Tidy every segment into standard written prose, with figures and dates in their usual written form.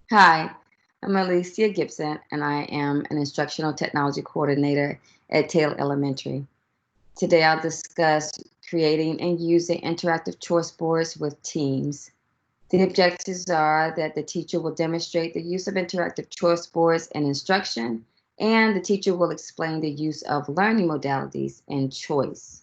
Hi, I'm Alicia Gibson, and I am an instructional technology coordinator at Taylor Elementary. Today, I'll discuss creating and using interactive choice boards with teams. The objectives are that the teacher will demonstrate the use of interactive choice boards in instruction, and the teacher will explain the use of learning modalities and choice.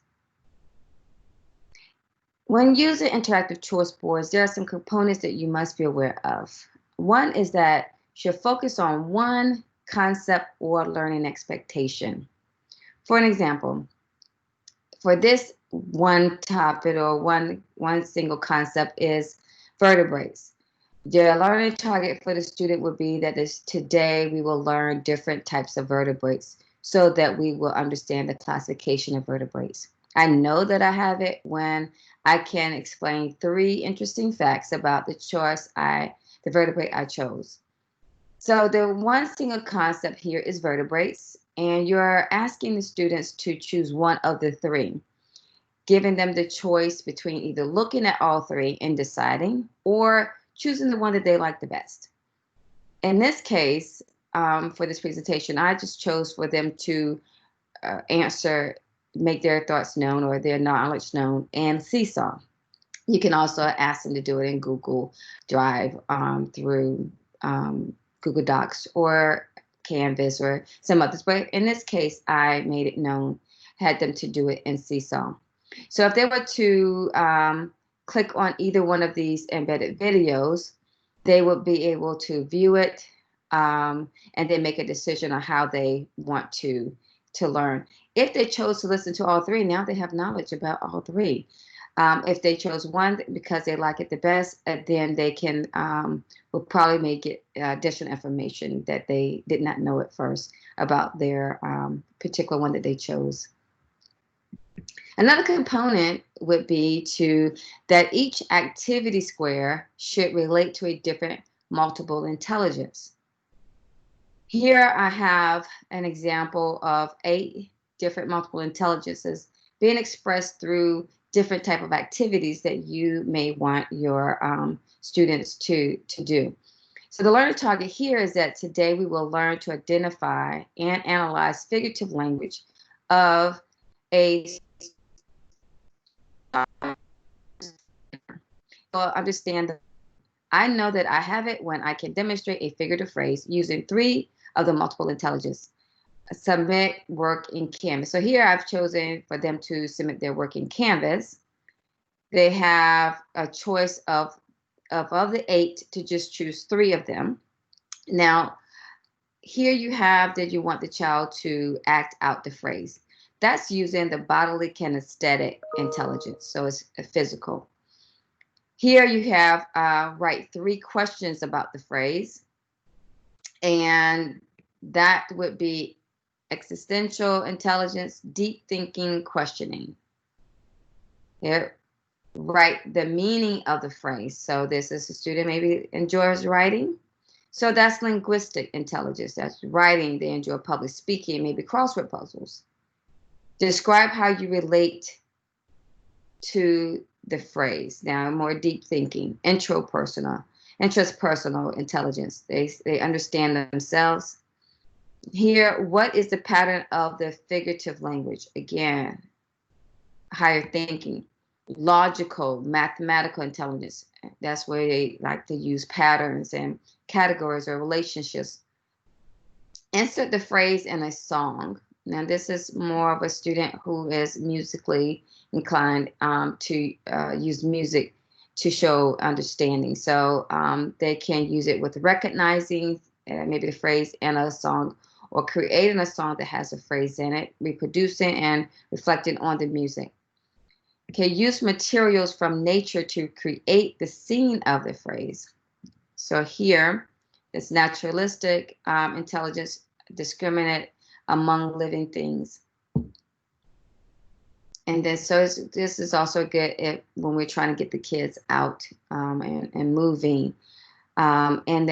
When using interactive choice boards, there are some components that you must be aware of. One is that you should focus on one concept or learning expectation. For an example, for this one topic or one single concept is vertebrates. The learning target for the student would be that today we will learn different types of vertebrates so that we will understand the classification of vertebrates. I know that I have it when I can explain three interesting facts about the vertebrate I chose. So the one single concept here is vertebrates, and you're asking the students to choose one of the three, giving them the choice between either looking at all three and deciding or choosing the one that they like the best. In this case, for this presentation, I just chose for them to make their thoughts known or their knowledge known in Seesaw. You can also ask them to do it in Google Drive through Google Docs or Canvas or some others. But in this case, I made it known, had them to do it in Seesaw. So if they were to click on either one of these embedded videos, they would be able to view it and then make a decision on how they want to learn. If they chose to listen to all three, now they have knowledge about all three. If they chose one because they like it the best, then they can will probably make it additional information that they did not know at first about their particular one that they chose. Another component would be that each activity square should relate to a different multiple intelligence. Here I have an example of 8 different multiple intelligences being expressed through different type of activities that you may want your students to do. So the learning target here is that today we will learn to identify and analyze figurative language of a understand. I know that I have it when I can demonstrate a figurative phrase using 3 of the multiple intelligence. Submit work in Canvas. So here I've chosen for them to submit their work in Canvas. They have a choice of the 8 to just choose 3 of them. Now, here you have that you want the child to act out the phrase. That's using the bodily kinesthetic intelligence. So it's physical. Here you have write 3 questions about the phrase, and that would be existential intelligence, deep thinking, questioning. Here, write the meaning of the phrase. So this is a student maybe enjoys writing. So that's linguistic intelligence. That's writing. They enjoy public speaking, maybe crossword puzzles. Describe how you relate to the phrase. Now, more deep thinking, intrapersonal intelligence. They understand themselves. Here, what is the pattern of the figurative language? Again, higher thinking, logical, mathematical intelligence. That's where they like to use patterns and categories or relationships. Insert the phrase in a song. Now, this is more of a student who is musically inclined to use music to show understanding. So they can use it with recognizing maybe the phrase in a song, or creating a song that has a phrase in it, reproducing and reflecting on the music. Okay, use materials from nature to create the scene of the phrase. So here, it's naturalistic intelligence, discriminate among living things. And then, so this is also good when we're trying to get the kids out and moving, and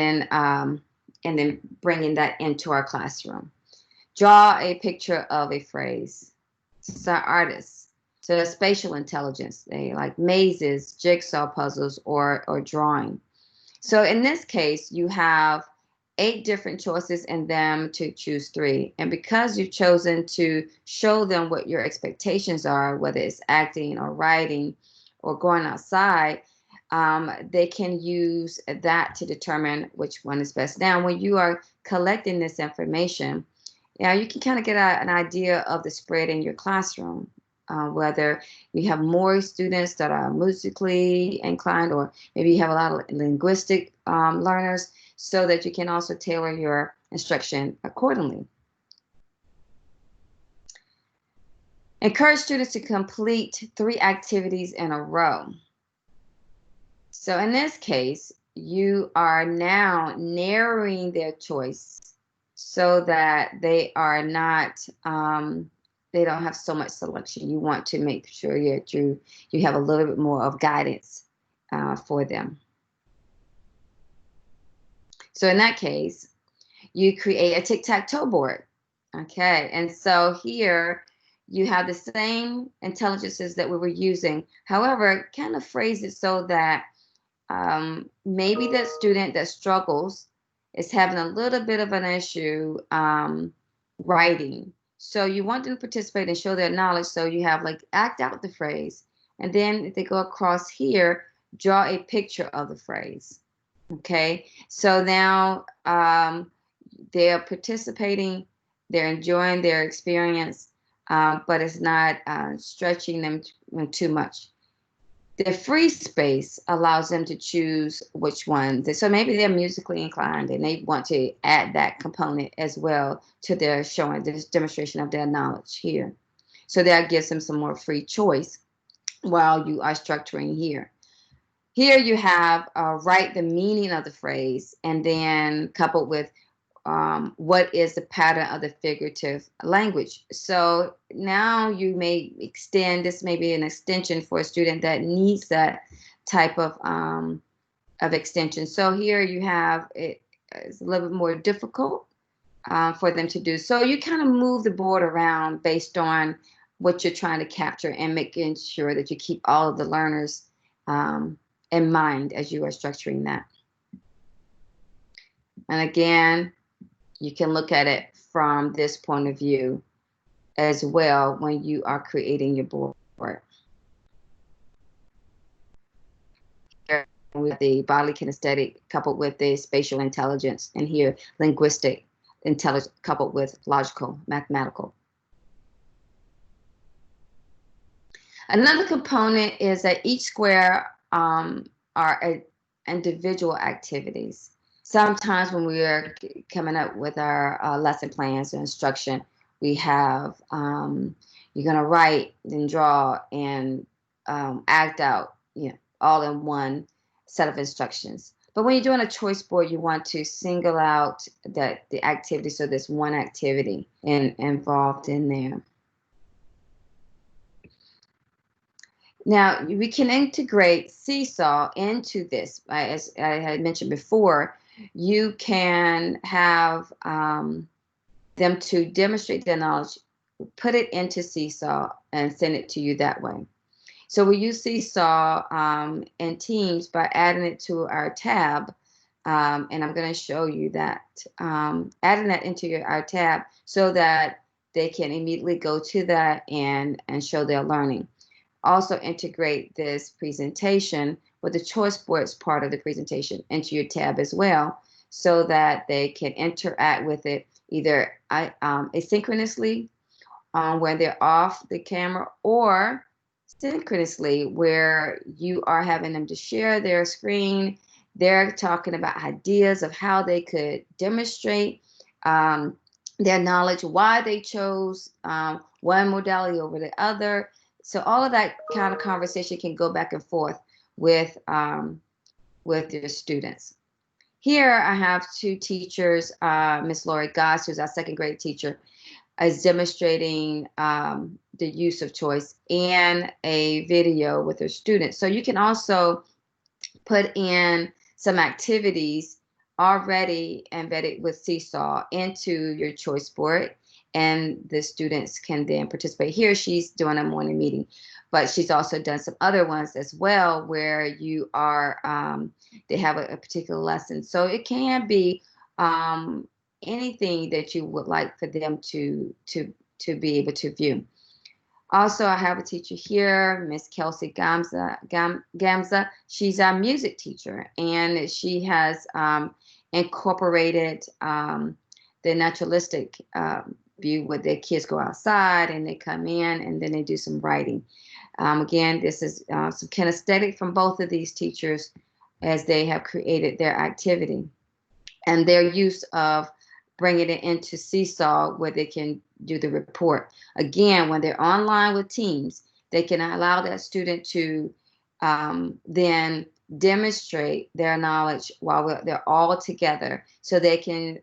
then bringing that into our classroom. Draw a picture of a phrase. So artists, so spatial intelligence, they like mazes, jigsaw puzzles, or drawing. So in this case, you have 8 different choices and them to choose 3. And because you've chosen to show them what your expectations are, whether it's acting or writing or going outside, they can use that to determine which one is best. Now, when you are collecting this information, you can kind of get an idea of the spread in your classroom, whether you have more students that are musically inclined, or maybe you have a lot of linguistic learners, so that you can also tailor your instruction accordingly. Encourage students to complete 3 activities in a row. So in this case, you are now narrowing their choice so that they are not, they don't have so much selection. You want to make sure that you have a little bit more of guidance for them. So in that case, you create a tic-tac-toe board. Okay, and so here you have the same intelligences that we were using. However, kind of phrase it so that maybe that student that struggles is having a little bit of an issue writing. So you want them to participate and show their knowledge. So you have like act out the phrase. And then if they go across here, draw a picture of the phrase. Okay, so now they're participating, they're enjoying their experience, but it's not stretching them too much. The free space allows them to choose which one. So maybe they're musically inclined and they want to add that component as well to their showing, this demonstration of their knowledge here. So that gives them some more free choice while you are structuring here. Here you have write the meaning of the phrase and then coupled with what is the pattern of the figurative language. So now you may extend, this may be an extension for a student that needs that type of extension. So here you have, it's a little bit more difficult for them to do. So you kind of move the board around based on what you're trying to capture and making sure that you keep all of the learners in mind as you are structuring that. And again, you can look at it from this point of view as well when you are creating your board. Here with the bodily kinesthetic coupled with the spatial intelligence, and here linguistic intelligence coupled with logical, mathematical. Another component is that each square are individual activities. Sometimes when we are coming up with our lesson plans and instruction, we have, you're going to write and draw and act out, all in one set of instructions. But when you're doing a choice board, you want to single out the activity, so there's one activity involved in there. Now, we can integrate Seesaw into this. As I had mentioned before, you can have them to demonstrate their knowledge, put it into Seesaw, and send it to you that way. So we use Seesaw in Teams by adding it to our tab, and I'm going to show you that, adding that into our tab so that they can immediately go to that and show their learning. Also integrate this presentation with the choice boards part of the presentation into your tab as well, so that they can interact with it either asynchronously when they're off the camera, or synchronously where you are having them to share their screen. They're talking about ideas of how they could demonstrate their knowledge, why they chose one modality over the other. So all of that kind of conversation can go back and forth with your students. Here I have 2 teachers, Miss Lori Goss, who's our 2nd grade teacher, is demonstrating the use of choice and a video with her students. So you can also put in some activities already embedded with Seesaw into your choice board, and the students can then participate. Here she's doing a morning meeting. but she's also done some other ones as well where you are they have a particular lesson. So it can be um, anything that you would like for them to be able to view. Also, I have a teacher here, Miss Kelsey Gamza. She's our music teacher, and she has incorporated the naturalistic view where their kids go outside and they come in and then they do some writing. Again, this is some kinesthetic from both of these teachers as they have created their activity and their use of bringing it into Seesaw where they can do the report. Again, when they're online with teams, they can allow that student to then demonstrate their knowledge while they're all together. So they can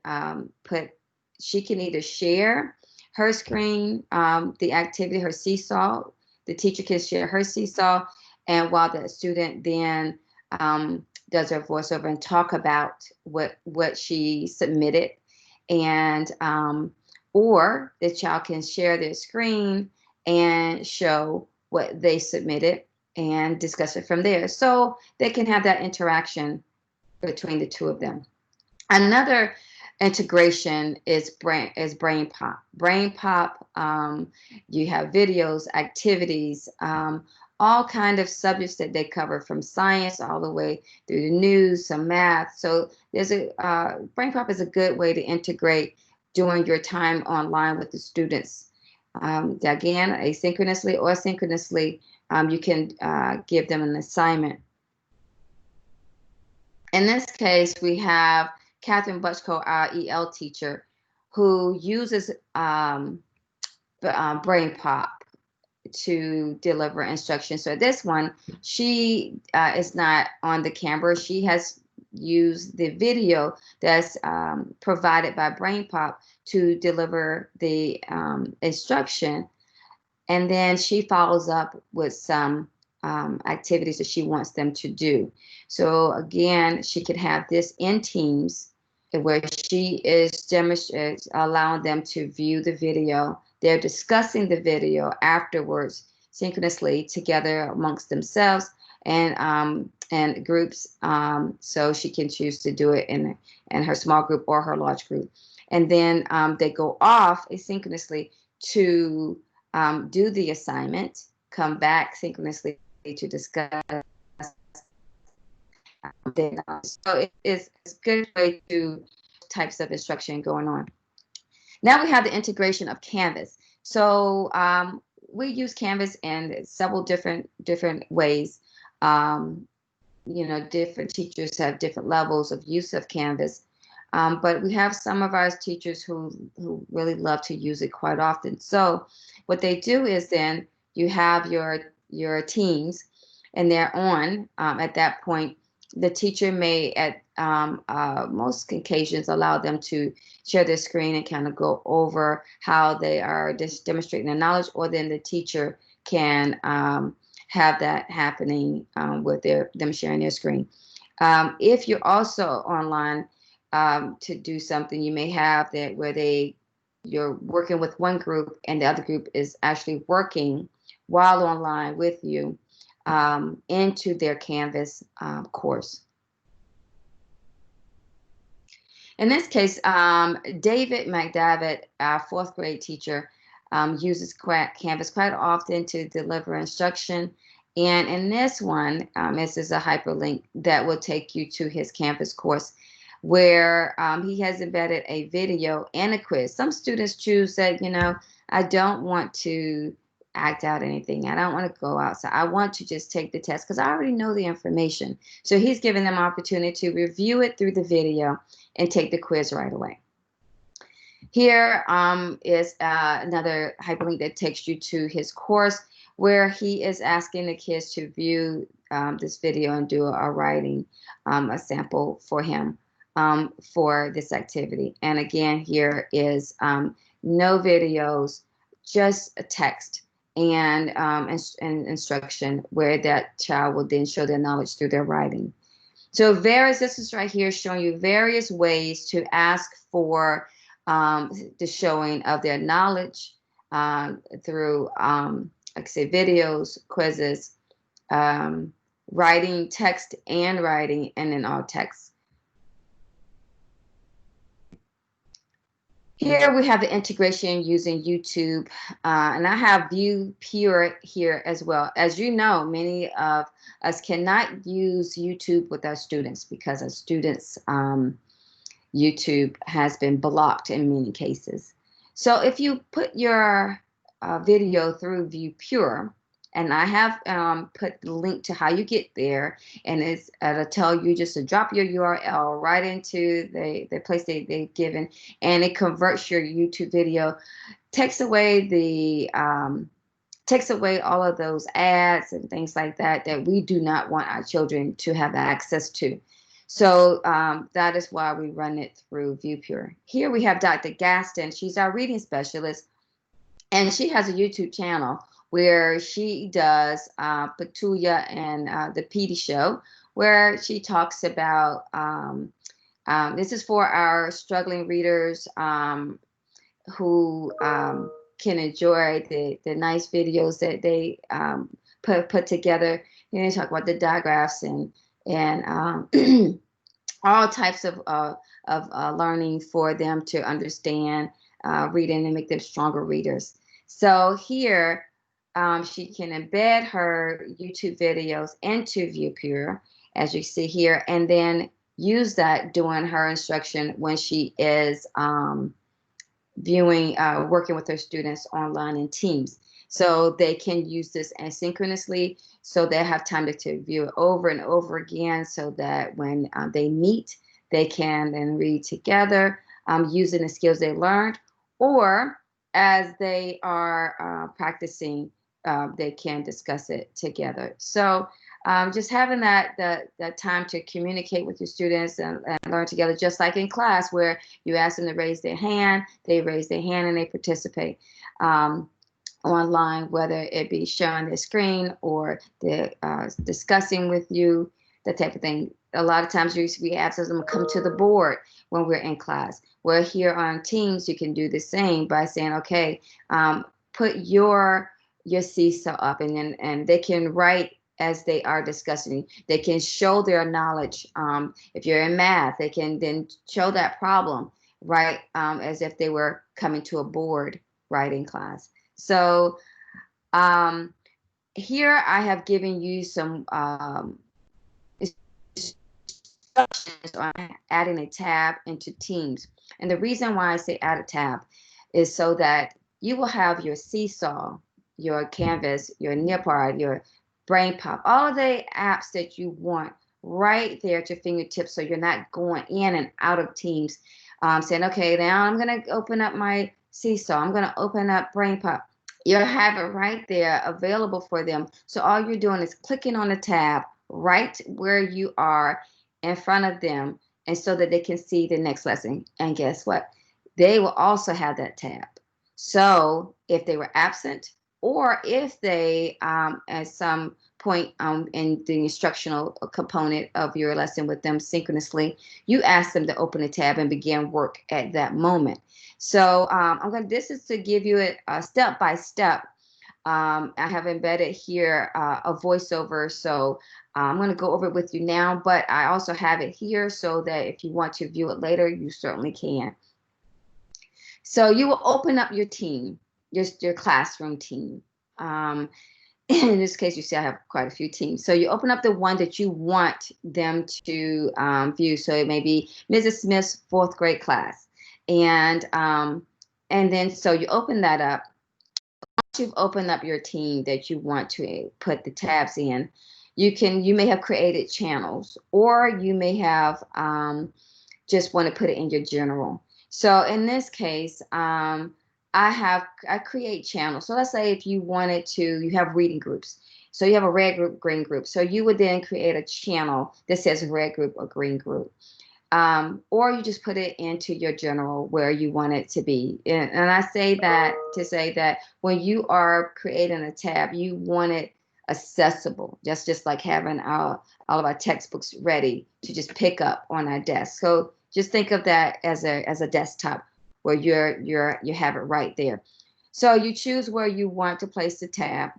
she can either share her screen, the activity, her Seesaw. The teacher can share her Seesaw, and while the student then does her voiceover and talk about what she submitted, and or the child can share their screen and show what they submitted and discuss it from there. So they can have that interaction between the two of them. Another integration is brain pop. Brain pop, you have videos, activities, all kind of subjects that they cover from science all the way through the news, some math. So there's a brain pop is a good way to integrate during your time online with the students. Again, asynchronously or synchronously, you can give them an assignment. In this case, we have Catherine Butchko, our EL teacher, who uses brain pop to deliver instruction. So this one, she is not on the camera. She has used the video that's provided by Brain Pop to deliver the instruction. And then she follows up with some activities that she wants them to do. So again, she could have this in Teams where she is allowing them to view the video. They're discussing the video afterwards, synchronously together amongst themselves and groups. So she can choose to do it in her small group or her large group. And then they go off asynchronously to do the assignment, come back synchronously to discuss. So it's a good way to types of instruction going on. Now we have the integration of Canvas. So we use Canvas in several different ways. Different teachers have different levels of use of Canvas. But we have some of our teachers who really love to use it quite often. So what they do is then you have your teams and they're on at that point. The teacher may at most occasions allow them to share their screen and kind of go over how they are just demonstrating their knowledge, or then the teacher can have that happening with them sharing their screen. If you're also online to do something, you may have that where you're working with one group and the other group is actually working while online with you into their Canvas course. In this case, David McDavitt, our fourth grade teacher, uses Canvas quite often to deliver instruction. And in this one, this is a hyperlink that will take you to his Canvas course where he has embedded a video and a quiz. Some students choose that, I don't want to act out anything. I don't want to go outside. I want to just take the test because I already know the information. So he's giving them opportunity to review it through the video and take the quiz right away. Here is another hyperlink that takes you to his course where he is asking the kids to view this video and do a writing, a sample for him for this activity. And again, here is no videos, just a text and instruction where that child will then show their knowledge through their writing. So this is right here showing you various ways to ask for the showing of their knowledge through like I say, videos, quizzes, writing, text and writing, and then all text. Here we have the integration using YouTube, and I have View Pure here as well. As you know, many of us cannot use YouTube with our students because our students' YouTube has been blocked in many cases. So if you put your video through View Pure, and I have put the link to how you get there, and it'll tell you just to drop your URL right into the place they've given, and it converts your YouTube video, takes away all of those ads and things like that that we do not want our children to have access to. So that is why we run it through ViewPure. Here we have Dr. Gaston. She's our reading specialist, and she has a YouTube channel where she does Petulia and the Petey Show, where she talks about, this is for our struggling readers who can enjoy the nice videos that they put together. You know, talk about the digraphs and all types of learning for them to understand reading and make them stronger readers. So here, she can embed her YouTube videos into ViewPure, as you see here, and then use that during her instruction when she is working with her students online in teams. So they can use this asynchronously, so they have time to view it over and over again, so that when they meet, they can then read together using the skills they learned, or as they are practicing, they can discuss it together. So just having that time to communicate with your students and learn together, just like in class where you ask them to raise their hand, they raise their hand and they participate. Online, whether it be showing their screen or they're discussing with you, that type of thing. A lot of times we ask them to come to the board when we're in class. Where here on Teams, you can do the same by saying, okay, put your seesaw up, and they can write as they are discussing. They can show their knowledge. If you're in math, they can then show that problem, right, as if they were coming to a board writing class. So here I have given you some instructions on adding a tab into Teams. And the reason why I say add a tab is so that you will have your Seesaw, your Canvas, your Nearpod, your Brain Pop, all of the apps that you want right there at your fingertips, so you're not going in and out of Teams, saying, okay, now I'm going to open up my Seesaw, I'm going to open up Brain Pop. You'll have it right there available for them. So all you're doing is clicking on the tab right where you are in front of them, and so that they can see the next lesson. And guess what? They will also have that tab. So if they were absent, or if they, at some point in the instructional component of your lesson with them synchronously, you ask them to open the tab and begin work at that moment. So this is to give you a step by step. I have embedded here a voiceover, so I'm going to go over it with you now, but I also have it here so that if you want to view it later, you certainly can. So you will open up your team, your classroom team. In this case, you see I have quite a few teams. So you open up the one that you want them to view. So it may be Mrs. Smith's 4th grade class. And then so you open that up. Once you've opened up your team that you want to put the tabs in, you may have created channels, or you may have just want to put it in your general. So in this case, I create channels. So let's say if you wanted to, you have reading groups. So you have a red group, green group. So you would then create a channel that says red group or green group. Or you just put it into your general where you want it to be. And I say that to say that when you are creating a tab, you want it accessible. That's just like having all of our textbooks ready to just pick up on our desk. So just think of that as a desktop where you have it right there. So you choose where you want to place the tab.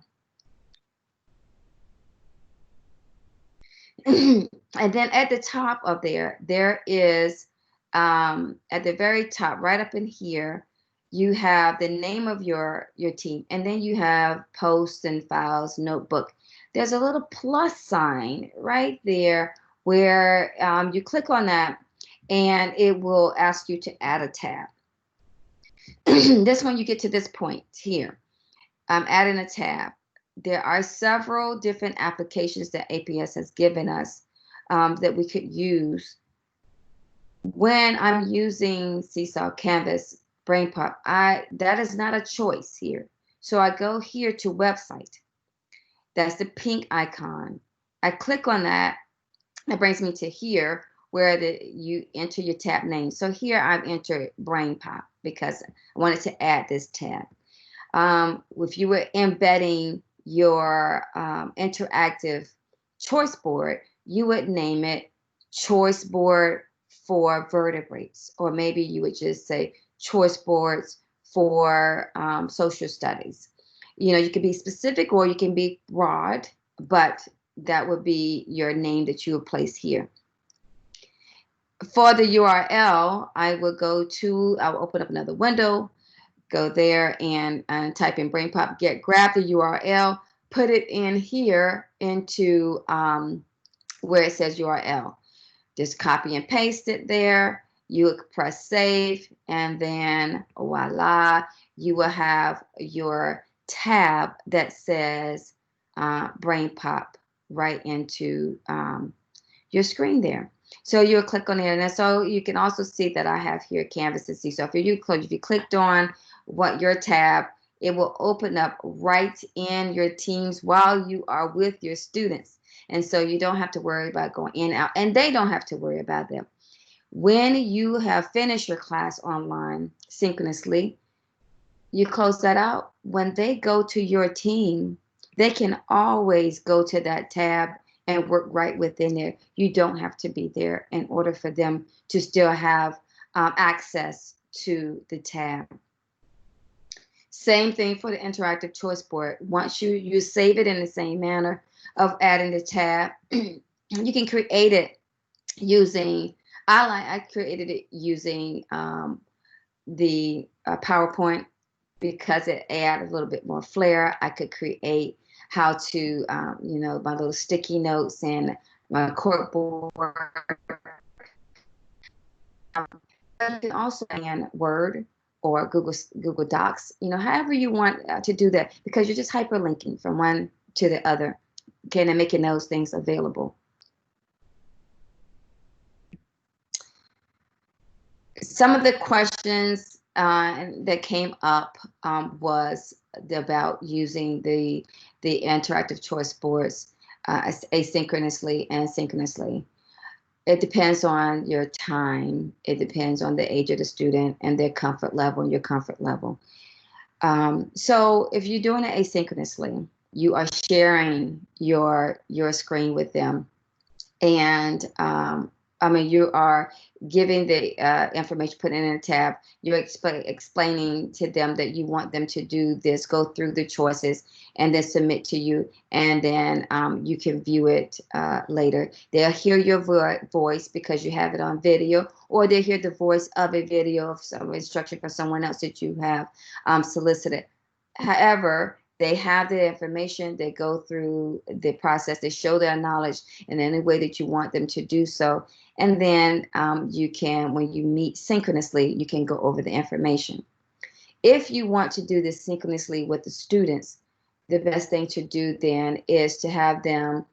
And then at the top of there is, at the very top, right up in here, you have the name of your team, and then you have posts and files, notebook. There's a little plus sign right there where you click on that, and it will ask you to add a tab. This when you get to this point here, I'm adding a tab. There are several different applications that APS has given us that we could use. When I'm using Seesaw, Canvas, BrainPop, that is not a choice here. So I go here to website. That's the pink icon. I click on that. It brings me to here where you enter your tab name. So here I've entered BrainPop because I wanted to add this tab. If you were embedding your interactive choice board, you would name it choice board for vertebrates, or maybe you would just say choice boards for social studies. You can be specific or you can be broad, but that would be your name that you would place here. For the URL, I'll open up another window, go there and type in BrainPop, grab the URL, put it in here into where it says URL. Just copy and paste it there. You press save, and then voila, you will have your tab that says BrainPop right into your screen there. So you'll click on there, and so you can also see that I have here Canvas and see. So if you clicked on your tab, it will open up right in your Teams while you are with your students. And so you don't have to worry about going in and out, and they don't have to worry about them. When you have finished your class online synchronously, you close that out. When they go to your team, they can always go to that tab and work right within there. You don't have to be there in order for them to still have access to the tab. Same thing for the interactive choice board. Once you save it in the same manner of adding the tab, you can create it using, I created it using the PowerPoint because it adds a little bit more flair. I could create how to, my little sticky notes and my corkboard. You can also in Word or Google Docs, however you want to do that, because you're just hyperlinking from one to the other, okay, and making those things available. Some of the questions that came up was about using the interactive choice boards asynchronously and synchronously. It depends on your time. It depends on the age of the student and their comfort level and your comfort level. So if you're doing it asynchronously, you are sharing your screen with them, and you are giving the information, putting in a tab. You're explaining to them that you want them to do this, go through the choices, and then submit to you, and then you can view it later. They'll hear your voice because you have it on video, or they'll hear the voice of a video of some instruction from someone else that you have solicited. However, they have the information, they go through the process, they show their knowledge in any way that you want them to do so. And then you can, when you meet synchronously, you can go over the information. If you want to do this synchronously with the students, the best thing to do then is to have them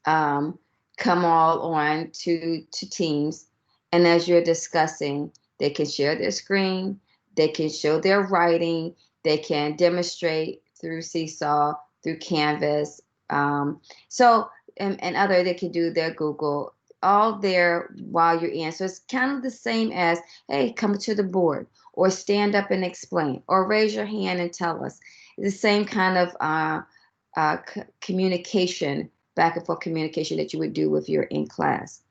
come all on to Teams. And as you're discussing, they can share their screen, they can show their writing, they can demonstrate through Seesaw, through Canvas. And other, they can do their Google, all there while you're in. So it's kind of the same as, hey, come to the board, or stand up and explain, or raise your hand and tell us. The same kind of communication, back and forth communication that you would do if you're in class.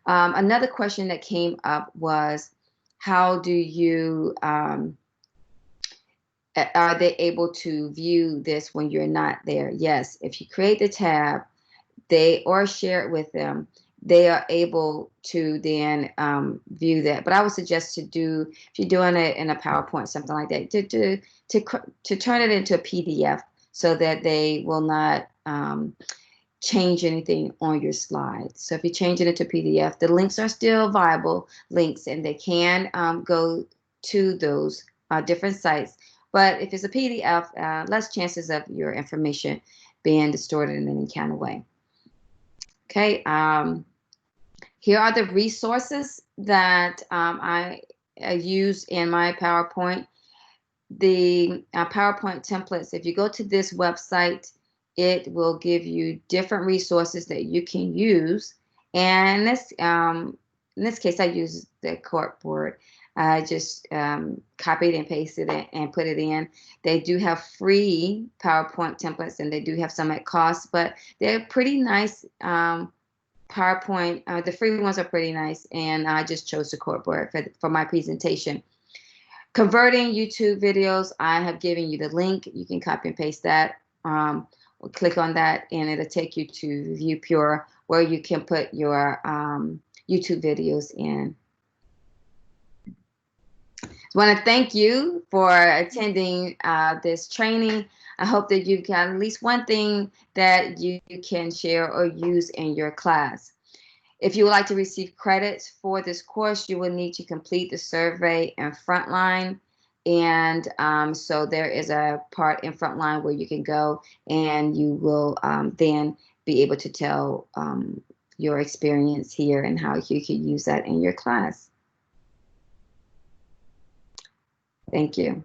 Another question that came up was, how do you, are they able to view this when you're not there? Yes, if you create the tab, or share it with them, they are able to then view that. But I would suggest to do, if you're doing it in a PowerPoint, something like that, to turn it into a PDF so that they will not change anything on your slides. So if you change it into PDF, the links are still viable links, and they can go to those different sites. But if it's a PDF, less chances of your information being distorted in any kind of way. Okay, here are the resources that I use in my PowerPoint. The PowerPoint templates, if you go to this website, it will give you different resources that you can use. And in this case, I use the corkboard. I just copied and pasted it and put it in. They do have free PowerPoint templates, and they do have some at cost, but they're pretty nice. PowerPoint, the free ones are pretty nice, and I just chose the corkboard for my presentation. Converting YouTube videos, I have given you the link. You can copy and paste that. Or click on that, and it'll take you to View Pure, where you can put your YouTube videos in. I want to thank you for attending this training. I hope that you got at least one thing that you can share or use in your class. If you would like to receive credits for this course, you will need to complete the survey in Frontline. And so there is a part in Frontline where you can go, and you will then be able to tell your experience here and how you can use that in your class. Thank you.